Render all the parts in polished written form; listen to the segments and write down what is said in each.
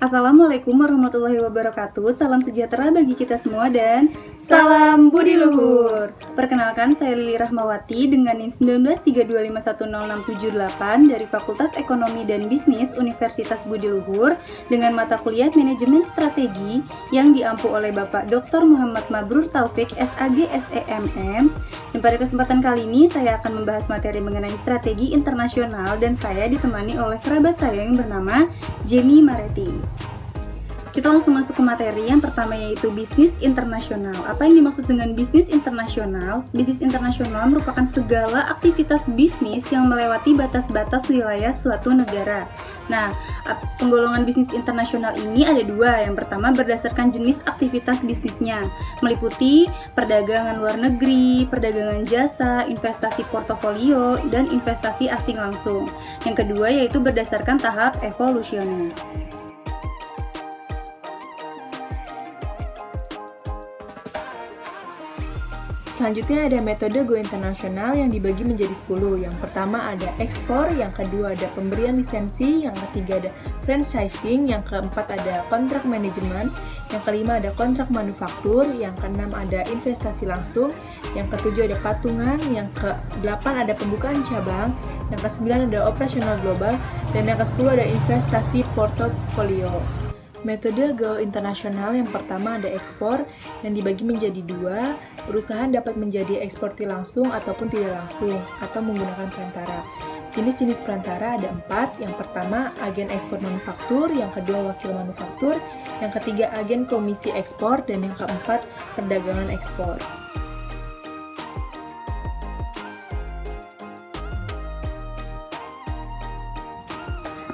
Assalamualaikum warahmatullahi wabarakatuh. Salam sejahtera bagi kita semua dan salam budi luhur. Perkenalkan, saya Lili Rahmawati dengan NIM 1932510678 dari Fakultas Ekonomi dan Bisnis Universitas Budi Luhur dengan mata kuliah Manajemen Strategi yang diampu oleh Bapak Dr. Muhammad Mabrur Taufik SAG SEMM. Dan pada kesempatan kali ini saya akan membahas materi mengenai strategi internasional dan saya ditemani oleh kerabat saya yang bernama Jenny Mareti. Kita langsung masuk ke materi yang pertama, yaitu bisnis internasional. Apa yang dimaksud dengan bisnis internasional? Bisnis internasional merupakan segala aktivitas bisnis yang melewati batas-batas wilayah suatu negara. Nah, penggolongan bisnis internasional ini ada dua. Yang pertama berdasarkan jenis aktivitas bisnisnya, meliputi perdagangan luar negeri, perdagangan jasa, investasi portofolio, dan investasi asing langsung. Yang kedua yaitu berdasarkan tahap evolusioner. Selanjutnya ada metode go internasional yang dibagi menjadi 10. Yang pertama ada ekspor, yang kedua ada pemberian lisensi, yang ketiga ada franchising, yang keempat ada kontrak manajemen, yang kelima ada kontrak manufaktur, yang keenam ada investasi langsung, yang ketujuh ada patungan, yang ke-8 ada pembukaan cabang, yang ke-9 ada operasional global, dan yang ke-10 ada investasi portofolio. Metode go internasional yang pertama ada ekspor yang dibagi menjadi dua. Perusahaan dapat menjadi eksportir langsung ataupun tidak langsung atau menggunakan perantara. Jenis-jenis perantara ada 4. Yang pertama agen ekspor manufaktur, yang kedua wakil manufaktur, yang ketiga agen komisi ekspor, dan yang keempat perdagangan ekspor.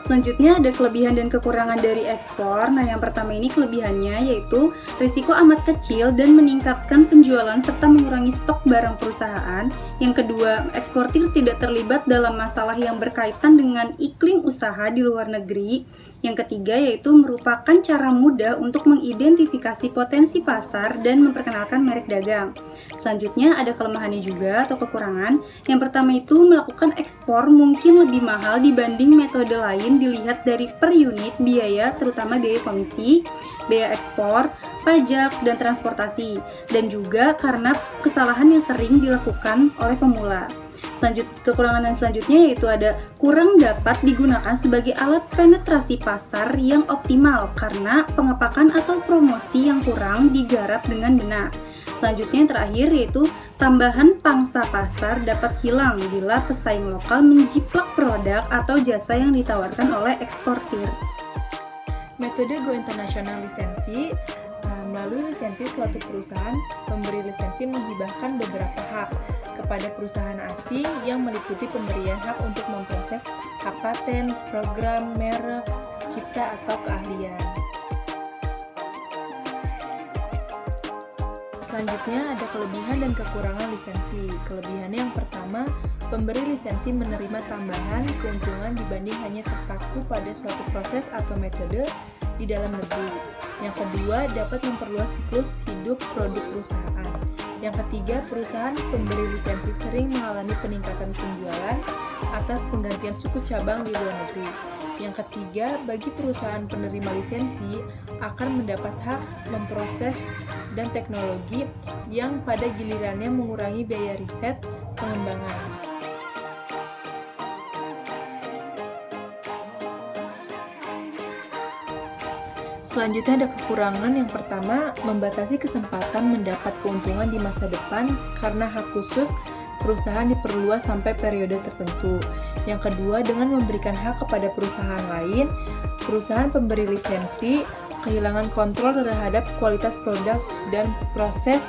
Selanjutnya ada kelebihan dan kekurangan dari ekspor. Nah, yang pertama ini kelebihannya yaitu risiko amat kecil dan meningkatkan penjualan serta mengurangi stok barang perusahaan. Yang kedua, eksportir tidak terlibat dalam masalah yang berkaitan dengan iklim usaha di luar negeri. Yang ketiga yaitu merupakan cara mudah untuk mengidentifikasi potensi pasar dan memperkenalkan merek dagang. Selanjutnya ada kelemahannya juga atau kekurangan. Yang pertama itu melakukan ekspor mungkin lebih mahal dibanding metode lain dilihat dari per unit biaya, terutama biaya komisi, biaya ekspor, pajak, dan transportasi. Dan juga karena kesalahan yang sering dilakukan oleh pemula. Kekurangan yang selanjutnya yaitu ada kurang dapat digunakan sebagai alat penetrasi pasar yang optimal karena pengepakan atau promosi yang kurang digarap dengan benar. Selanjutnya yang terakhir yaitu tambahan pangsa pasar dapat hilang bila pesaing lokal menjiplak produk atau jasa yang ditawarkan oleh eksportir. Metode go internasional lisensi. Melalui lisensi suatu perusahaan, pemberi lisensi menghibahkan beberapa hak kepada perusahaan asing yang meliputi pemberian hak untuk memproses hak paten, program, merek, cipta, atau keahlian. Selanjutnya ada kelebihan dan kekurangan lisensi. Kelebihannya yang pertama, pemberi lisensi menerima tambahan keuntungan dibanding hanya terpaku pada suatu proses atau metode di dalam negeri. Yang kedua, dapat memperluas siklus hidup produk perusahaan. Yang ketiga, perusahaan pemberi lisensi sering mengalami peningkatan penjualan atas penggantian suku cabang di luar negeri. Yang ketiga, bagi perusahaan penerima lisensi akan mendapat hak memproses dan teknologi yang pada gilirannya mengurangi biaya riset pengembangan. Selanjutnya ada kekurangan. Yang pertama, membatasi kesempatan mendapat keuntungan di masa depan karena hak khusus perusahaan diperluas sampai periode tertentu. Yang kedua, dengan memberikan hak kepada perusahaan lain, perusahaan pemberi lisensi kehilangan kontrol terhadap kualitas produk dan proses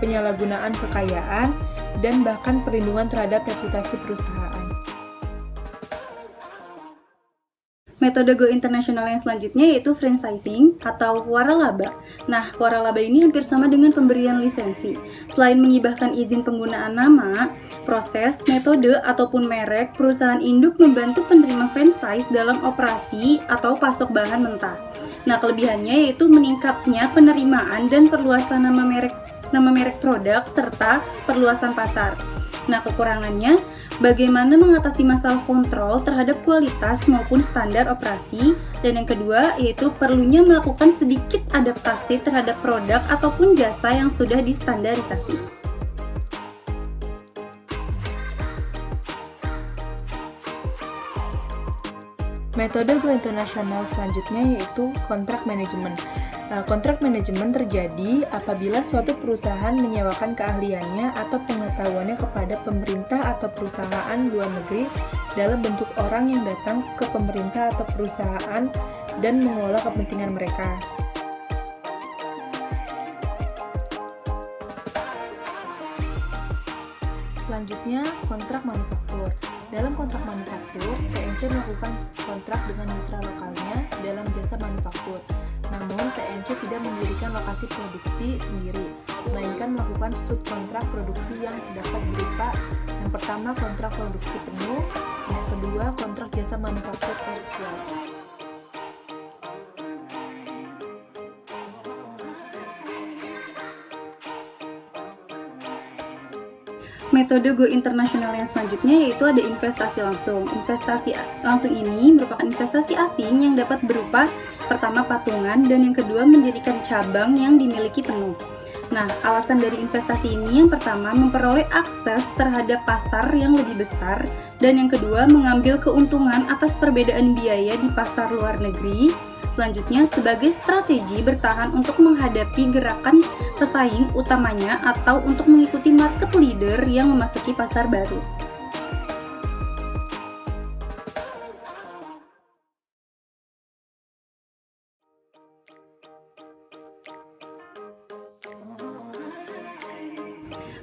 penyalahgunaan kekayaan dan bahkan perlindungan terhadap reputasi perusahaan. Metode go internasional yang selanjutnya yaitu franchising atau waralaba. Nah, waralaba ini hampir sama dengan pemberian lisensi. Selain mengibahkan izin penggunaan nama, proses, metode, ataupun merek, perusahaan induk membantu penerima franchise dalam operasi atau pasok bahan mentah. Nah, kelebihannya yaitu meningkatnya penerimaan dan perluasan nama merek produk serta perluasan pasar. Nah, kekurangannya, bagaimana mengatasi masalah kontrol terhadap kualitas maupun standar operasi. Dan yang kedua, yaitu perlunya melakukan sedikit adaptasi terhadap produk ataupun jasa yang sudah distandarisasi. Metode go internasional selanjutnya yaitu kontrak manajemen. Kontrak manajemen terjadi apabila suatu perusahaan menyewakan keahliannya atau pengetahuannya kepada pemerintah atau perusahaan luar negeri dalam bentuk orang yang datang ke pemerintah atau perusahaan dan mengelola kepentingan mereka. Selanjutnya, kontrak manufaktur. Dalam kontrak manufaktur, TNC melakukan kontrak dengan mitra lokalnya dalam jasa manufaktur. Namun, TNC tidak mendirikan lokasi produksi sendiri, melainkan melakukan subkontrak produksi yang dapat berupa yang pertama kontrak produksi penuh, yang kedua kontrak jasa manufaktur parsial. Metode go internasional yang selanjutnya yaitu ada investasi langsung. Investasi langsung ini merupakan investasi asing yang dapat berupa pertama patungan dan yang kedua mendirikan cabang yang dimiliki penuh. Nah, alasan dari investasi ini yang pertama memperoleh akses terhadap pasar yang lebih besar dan yang kedua mengambil keuntungan atas perbedaan biaya di pasar luar negeri. Selanjutnya, sebagai strategi bertahan untuk menghadapi gerakan pesaing utamanya atau untuk mengikuti market leader yang memasuki pasar baru.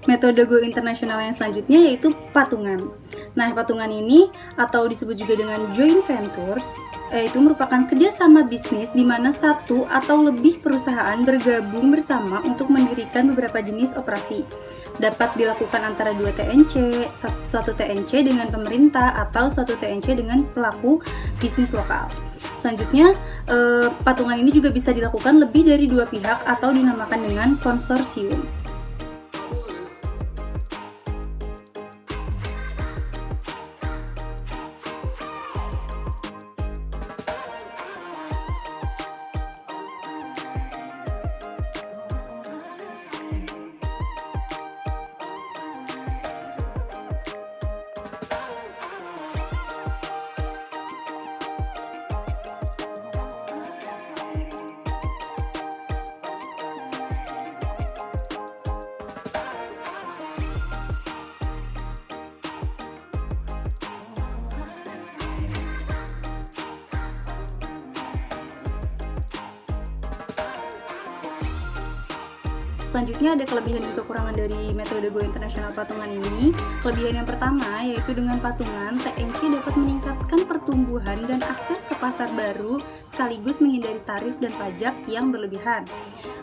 Metode go internasional yang selanjutnya yaitu patungan. Nah, patungan ini atau disebut juga dengan joint ventures itu merupakan kerjasama bisnis di mana satu atau lebih perusahaan bergabung bersama untuk mendirikan beberapa jenis operasi. Dapat dilakukan antara dua TNC, suatu TNC dengan pemerintah atau suatu TNC dengan pelaku bisnis lokal. Selanjutnya, patungan ini juga bisa dilakukan lebih dari dua pihak atau dinamakan dengan konsorsium. Selanjutnya ada kelebihan dan kekurangan dari metode go internasional patungan ini. Kelebihan yang pertama yaitu dengan patungan, TNC dapat meningkatkan pertumbuhan dan akses ke pasar baru sekaligus menghindari tarif dan pajak yang berlebihan.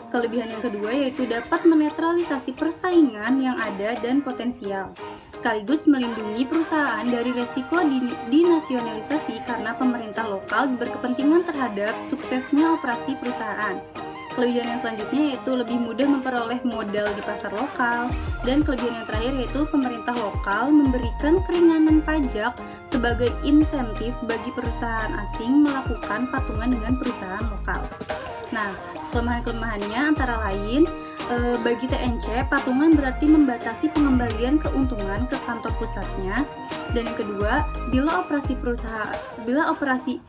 Kelebihan yang kedua yaitu dapat menetralisasi persaingan yang ada dan potensial, sekaligus melindungi perusahaan dari resiko dinasionalisasi karena pemerintah lokal berkepentingan terhadap suksesnya operasi perusahaan. Kelebihan yang selanjutnya yaitu lebih mudah memperoleh modal di pasar lokal, dan kelebihan yang terakhir yaitu pemerintah lokal memberikan keringanan pajak sebagai insentif bagi perusahaan asing melakukan patungan dengan perusahaan lokal. Nah, kelemahan-kelemahannya antara lain bagi TNC, patungan berarti membatasi pengembalian keuntungan ke kantor pusatnya. Dan yang kedua, bila operasi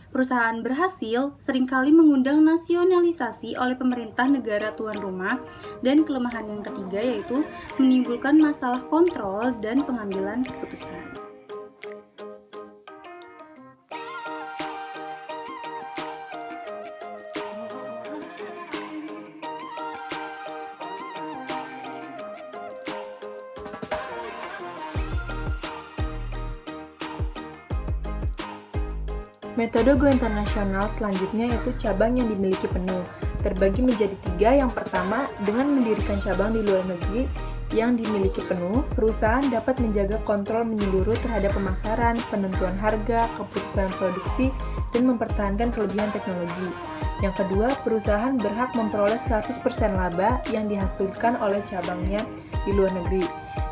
perusahaan berhasil, seringkali mengundang nasionalisasi oleh pemerintah negara tuan rumah. Dan kelemahan yang ketiga yaitu menimbulkan masalah kontrol dan pengambilan keputusan. Metode go internasional selanjutnya yaitu cabang yang dimiliki penuh. Terbagi menjadi 3. Yang pertama, dengan mendirikan cabang di luar negeri yang dimiliki penuh, perusahaan dapat menjaga kontrol menyeluruh terhadap pemasaran, penentuan harga, keputusan produksi, dan mempertahankan kelebihan teknologi. Yang kedua, perusahaan berhak memperoleh 100% laba yang dihasilkan oleh cabangnya di luar negeri.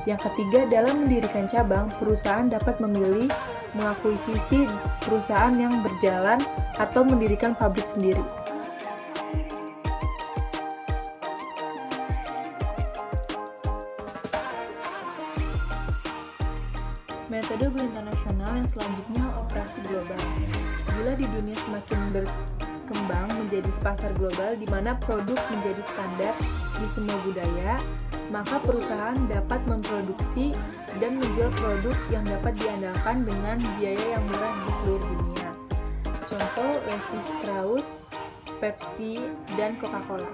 Yang ketiga, dalam mendirikan cabang, perusahaan dapat memilih mengakuisisi perusahaan yang berjalan atau mendirikan pabrik sendiri. Metode go internasional yang selanjutnya operasi global. Bila di dunia semakin berkembang menjadi pasar global di mana produk menjadi standar di semua budaya, maka perusahaan dapat memproduksi dan menjual produk yang dapat diandalkan dengan biaya yang murah di seluruh dunia. Contoh Levi Strauss, Pepsi, dan Coca-Cola.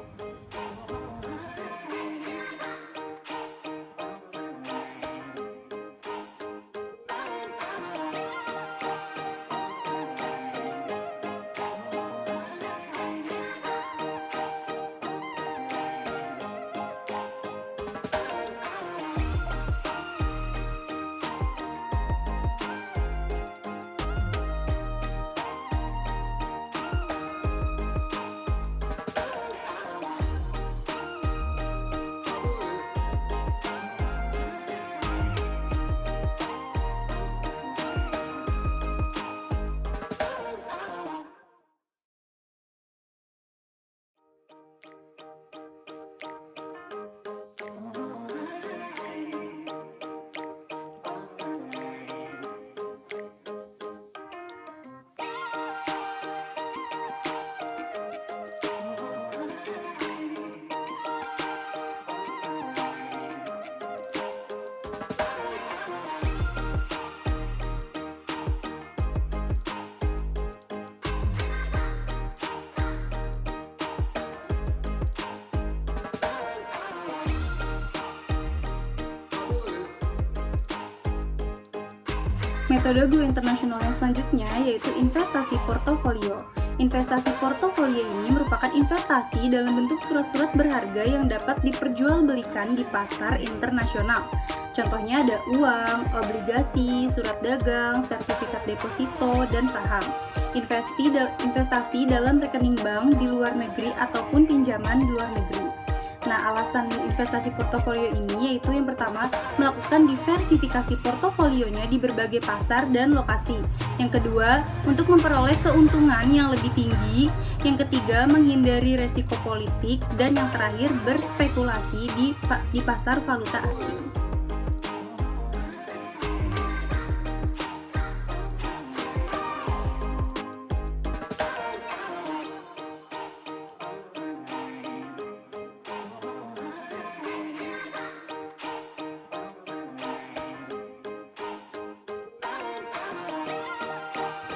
Metode go internasional yang selanjutnya yaitu investasi portofolio. Investasi portofolio ini merupakan investasi dalam bentuk surat-surat berharga yang dapat diperjualbelikan di pasar internasional. Contohnya ada uang, obligasi, surat dagang, sertifikat deposito, dan saham. Investasi dalam rekening bank di luar negeri ataupun pinjaman di luar negeri. Nah, alasan investasi portofolio ini yaitu yang pertama, melakukan diversifikasi portofolionya di berbagai pasar dan lokasi. Yang kedua, untuk memperoleh keuntungan yang lebih tinggi. Yang ketiga, menghindari resiko politik. Dan yang terakhir, berspekulasi di pasar valuta asing.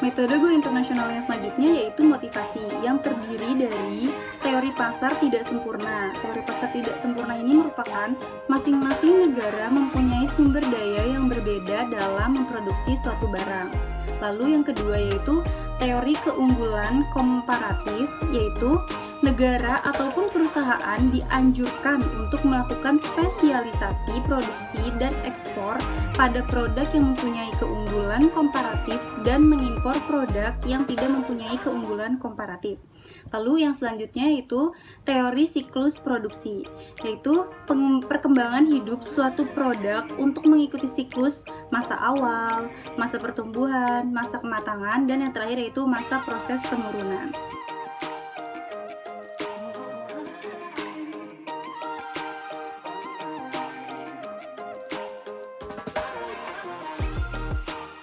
Metode go internasional yang selanjutnya yaitu motivasi, yang terdiri dari teori pasar tidak sempurna. Teori pasar tidak sempurna ini merupakan masing-masing negara mempunyai sumber daya yang berbeda dalam memproduksi suatu barang. Lalu yang kedua yaitu teori keunggulan komparatif, yaitu negara ataupun perusahaan dianjurkan untuk melakukan spesialisasi produksi dan ekspor pada produk yang mempunyai keunggulan komparatif dan mengimpor produk yang tidak mempunyai keunggulan komparatif. Lalu yang selanjutnya yaitu teori siklus produksi, yaitu perkembangan hidup suatu produk untuk mengikuti siklus masa awal, masa pertumbuhan, masa kematangan, dan yang terakhir yaitu masa proses penurunan.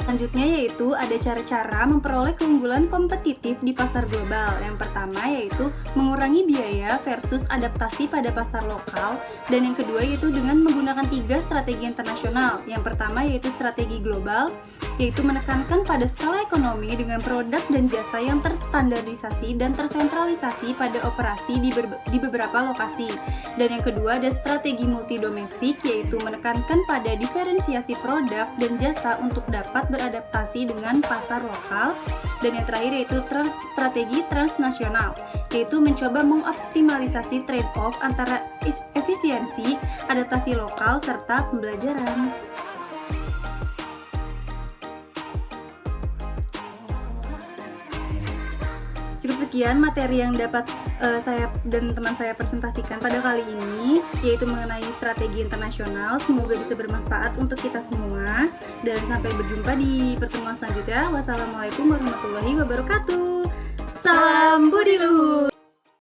Selanjutnya yaitu ada cara-cara memperoleh keunggulan kompetitif di pasar global. Yang pertama yaitu mengurangi biaya versus adaptasi pada pasar lokal. Dan yang kedua yaitu dengan menggunakan 3 strategi internasional. Yang pertama yaitu strategi global, yaitu menekankan pada skala ekonomi dengan produk dan jasa yang terstandarisasi dan tersentralisasi pada operasi di beberapa lokasi. Dan yang kedua ada strategi multidomestik, yaitu menekankan pada diferensiasi produk dan jasa untuk dapat beradaptasi dengan pasar lokal. Dan yang terakhir yaitu strategi transnasional, yaitu mencoba mengoptimalisasi trade-off antara efisiensi, adaptasi lokal, serta pembelajaran. Cukup Sekian materi yang dapat saya dan teman saya presentasikan pada kali ini, yaitu mengenai strategi internasional. Semoga bisa bermanfaat untuk kita semua. Dan sampai berjumpa di pertemuan selanjutnya. Wassalamualaikum warahmatullahi wabarakatuh. Salam Budi